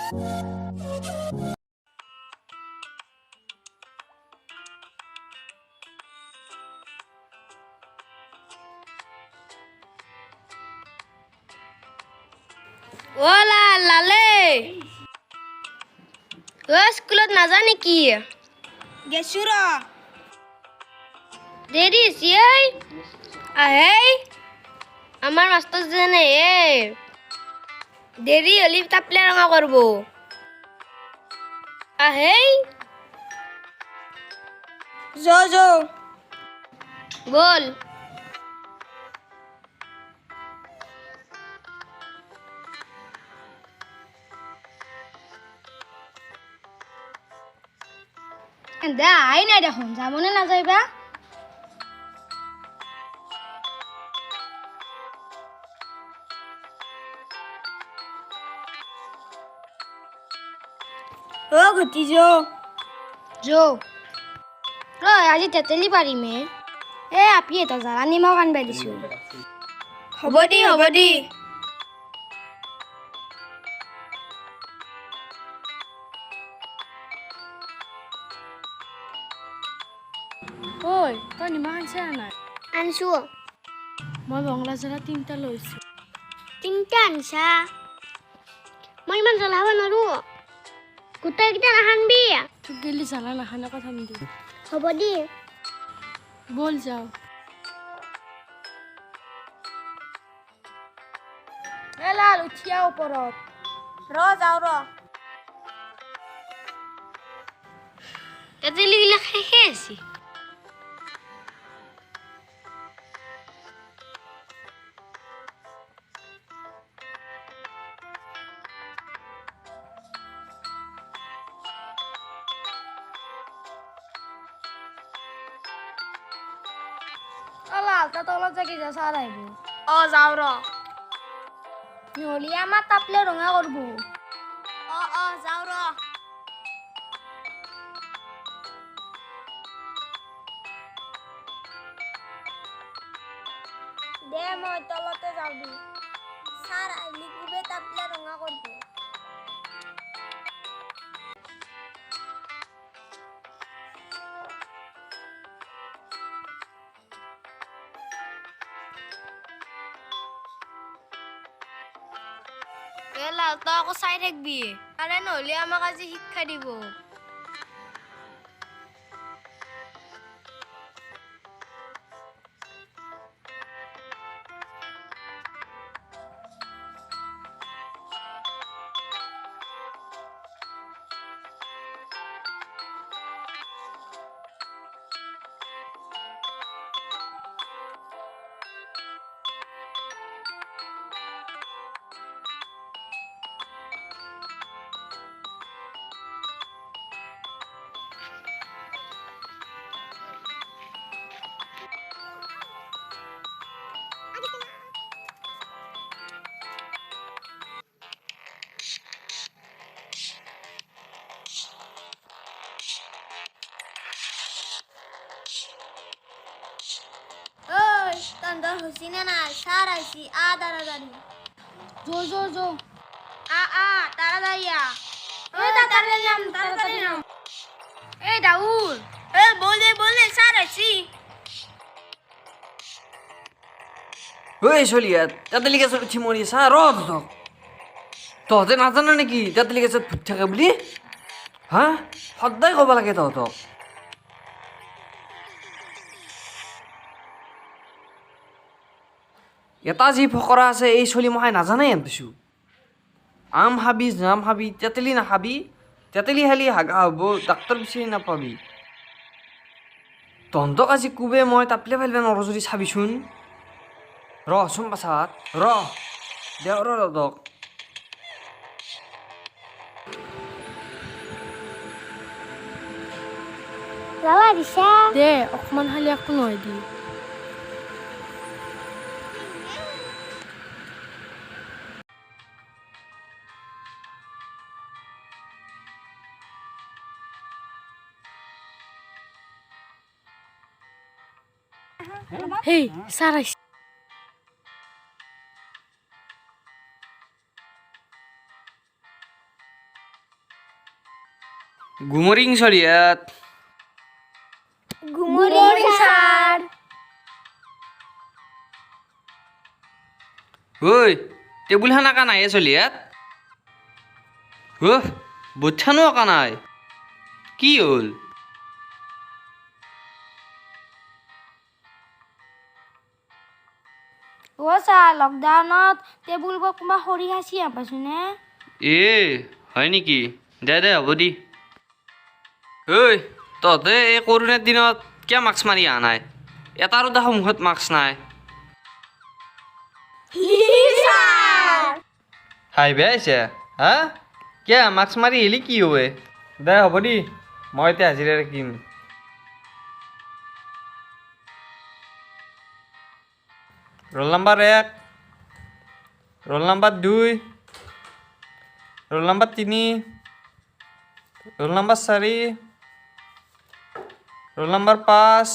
ওলা লালে ও স্কুলত নাযা নেকি গেছো ৰ দেৰি হৈছে আহে আমাৰ মাষ্টৰ জনে দেৰি হলি তাপলে ৰঙা কৰিব আহে য বল দে আই নাই দেখোন যাবনে নাযাইবা অ ঘটি যো আজি তেতেলি পাৰিমে আপি এটা জাৰা নিমখ আনবাই দিছো হ'ব দি ঐ তই নিমখ আনছা নাই আনছো মই বঙলা জ্বলা 3টা লৈছো 3টা আনছা মই ইমান জ্বলা খাব নোৱাৰো গোটেইকেইটা নাখানবি তোক গেলি জ্বালা নাখানা কথা দি হ'ব দি বল যাও লাল উঠিয়া ওপৰত যাওঁ ৰ তেতেলি গিলা শেষে আছে লাল তা তলত জাগি যা চাৰ আহিব যাওঁ ৰ নহ'লে আমাৰ তাপলে ৰঙা কৰিব যাওঁ ৰ দে মই তলতে যাওঁ দি চাৰ আহিলি খুবে তাপলে ৰঙা কৰিব লাল তই আকৌ চাই থাকবি আৰে নহ'লে আমাক আজি শিক্ষা দিব তন্দৰ হৈছিনে নাই চাৰ আহিছি তাড়াতাড়ি যো তাড়াতাড়ি তাড়াতাড়ি নাম দাউল বলে চাৰ আহিছি ঐ চলিয়া তেতেলি গেছত উঠি মৰি আছা তহঁতে নাজানা নেকি তেতেলি গেছত ভূত থাকে বুলি হা সদায় ক'ব লাগে তহঁতক এটা যি ফকৰা আছে এই চলি মহাই নাজানাই আনিছো আম খাবি জাম খাবি তেতেলি নাখাবি তেতেলি খালি হাগা হ'ব ডাক্তৰ বিচাৰি নাপাবি তহঁতক আজি কোবে মই তাপলে ফালিব নোৱাৰো যদি চাবিচোন চোন পাছাত দে তহঁতক লালা দিছা দে অকমান খালি একো নহয় দি হেই চাৰ আহিছে গুমৰিং চলিয়াত গুমৰি ছাৰ ঐ টেবুল খান আঁকা নাই চলিয়াত বোচ্ছানো আঁকা নাই কি হ'ল ছাৰ লকডাউনত টেবুলবোৰ কোনোবা সৰি সাঁচি পাইছোনে হয় নেকি দে হ'ব দি ঐ তহঁতে এই কৰোণাৰ দিনত কিয় মাস্ক মাৰি অহা নাই এটাৰো দেখোন মুখত মাস্ক নাই হাই বেয়া হৈছে হা কিয় মাস্ক মাৰি আহিলি কি হবে দে হ'ব দি মই এতিয়া হাজিৰা ৰাখিম roll number 1 roll number 2 roll number 3 roll number 4 roll number 5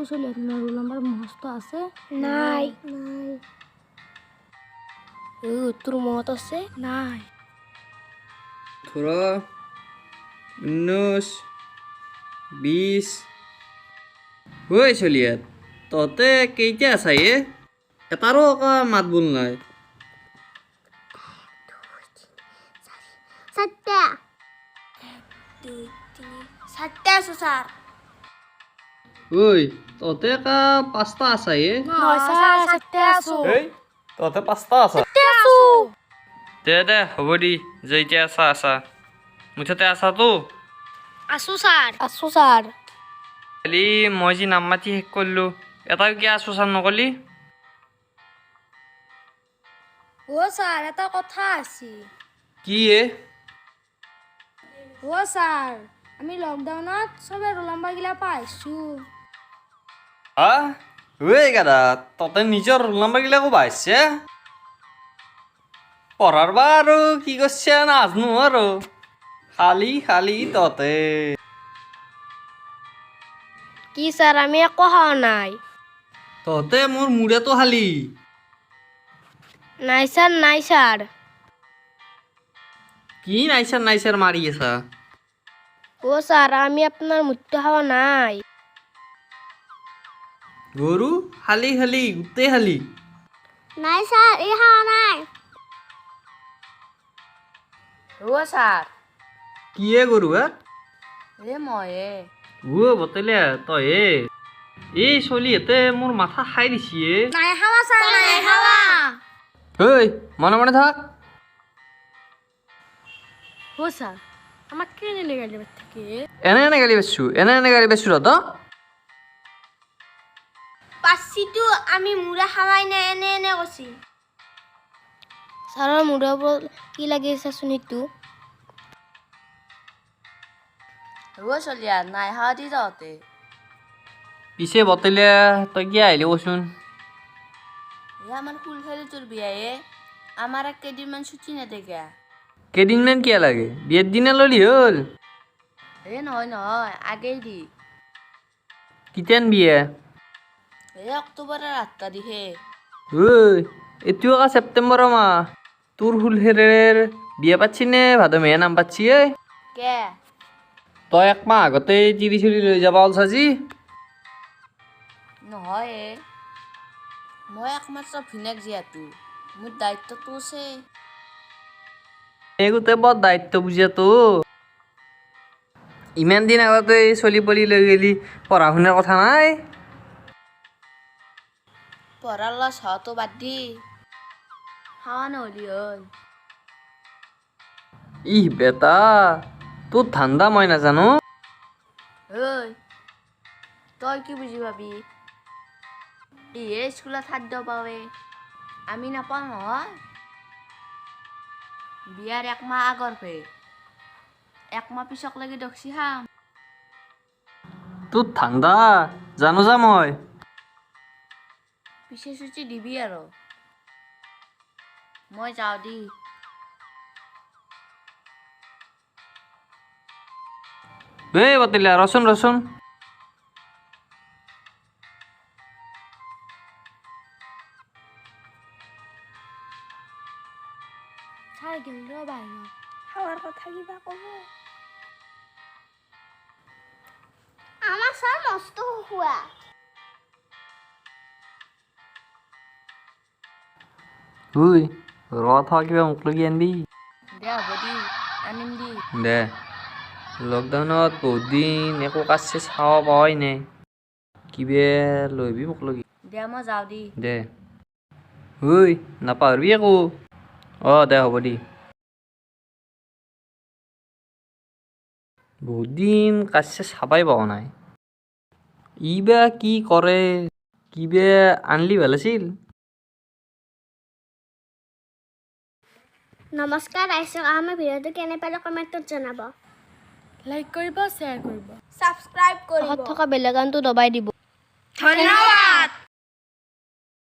চলি তোমাৰ ৰোল নম্বৰ মস্ত আছে নাই তোৰ মত আছে নাই 18 19 20 ঐ চলিয়াত তহঁতে কেইটা আছা এটাৰো আকৌ মাত বোল নাই চাৰিটা আছো ছাৰ ঐ তহঁতে একা 5টা আছা চাৰিটা আছো তহঁতে 5টা আছা দে হ'ব দি যেইটা আছা মুঠতে আছাতো আছো ছাৰ খালি মই যি নাম মাতি শেষ কৰিলোঁ এটাও কিয় আছো ছাৰ নকলি ছাৰ এটা কথা আছে কি ছাৰ আমি লকডাউনত চবে ৰোল নম্বৰগিলা পাইছো হা ঐ গাদা তহঁতে নিজৰ ৰোল নম্বৰগিলাকো পাইছে পঢ়াৰ বা আৰু কি কৰিছে নাজনো আৰু খালি তহঁতে কি ছাৰ আমি একো হোৱা নাই তহঁতে মোৰ মূৰেতো খালি নাই ছাৰ কি নাইচাৰ মাৰি আছা ছাৰ আমি আপোনাৰ মৃত্যু হোৱা নাই গৰু খালি গোটেই খালি নাই ছাৰ এই হোৱা নাই ছাৰ কিয়ে গৰু ময়ে বতেলে তই এই চলিহঁতে মোৰ মাথা খাই দিছি নাই হাৱা ছাৰ নাই হাৱা মনে থাক ছাৰ আমাক কেনে নেগালি থাকে এনে গালি বেচছো তহঁত পাচিটো আমি মুৰা খাৱাই নাই এনে কৈছি ছাৰৰ মুৰা কি লাগি আছে শুনিতো চলিয়া নাই হাৱা দি যাওঁতে পিছে বতেলে তই কিয় আহিলি কচোন আমাৰ ফুল খেলি তোৰ বিয়ায়ে আমাৰ কেইদিনমান ছুটি নেদেখা কেইদিনমান কিয় লাগে বিয়েৰ দিনা ললি হ'ল নহয় আগেই দি কিতেন বিয়া অক্টোবৰৰ 8 তাৰিখে এইটো আকৌ ছেপ্টেম্বৰৰ মাহ তোৰ ফুলহেৰেৰ বিয়া পাতছি নে ভাদ মেহে নাম পাতছি কে তই একমাহ আগতে তিৰি চুৰি লৈ যাবা ওলছাজি নহয় মই একমাত্ৰ ভিনেক যিহেতু মোৰ দায়িত্বটো আছে গোটেই বৰ দায়িত্ব বুজিয়াতো ইমান দিন আগতে চলি পলি লৈ গেলি পঢ়া শুনাৰ কথা নাই পঢ়াৰ লছ হোৱাটো বাদ দি খাৱা নহ'লি হ'ল বেটা তোৰ ধান্দা মই নাজানো তই কি বুজি পাবি ইহে স্কুলত খাদ্য পাৱে আমি নাপাওঁ নহয় বিয়াৰ একমাহ আগৰ একমাহ পিছক লাগি দকছি খাম তোৰ ধান্দা জানো যা মই পিছে চুটি দিবি আৰু মই যাওঁ দি বতিলা ৰচোন ছাৰ গেল বাহিৰত খাৱাৰ কথা কিবা ক'ব আমাৰ ছাৰ মস্ত খোৱা ঐ ৰথা কিবা মোক লগি আনবি দে হ'ব দি আনিম দি দে লকডাউনত বহুত দিন একো কাজ চাজ চাব পাৱাই নাই কিবা লৈবি মোক লগি দে মই যাওঁ দি দে ঐ নাপাহৰিবি একো দে হ'ব দি বহুত দিন কাজ চাজ চাবাই পোৱা নাই ই বা কি কৰে কিবা আনলি ভাল আছিল নমস্কাৰ ৰাইজক আমাৰ ভিডিঅ'টো কেনে পালে কমেণ্টত জনাব লাইক কৰিব শ্বেয়াৰ কৰিব ছাবস্ক্ৰাইব কৰিব থকা বেলেগ গানটো দবাই দিব ধন্যবাদ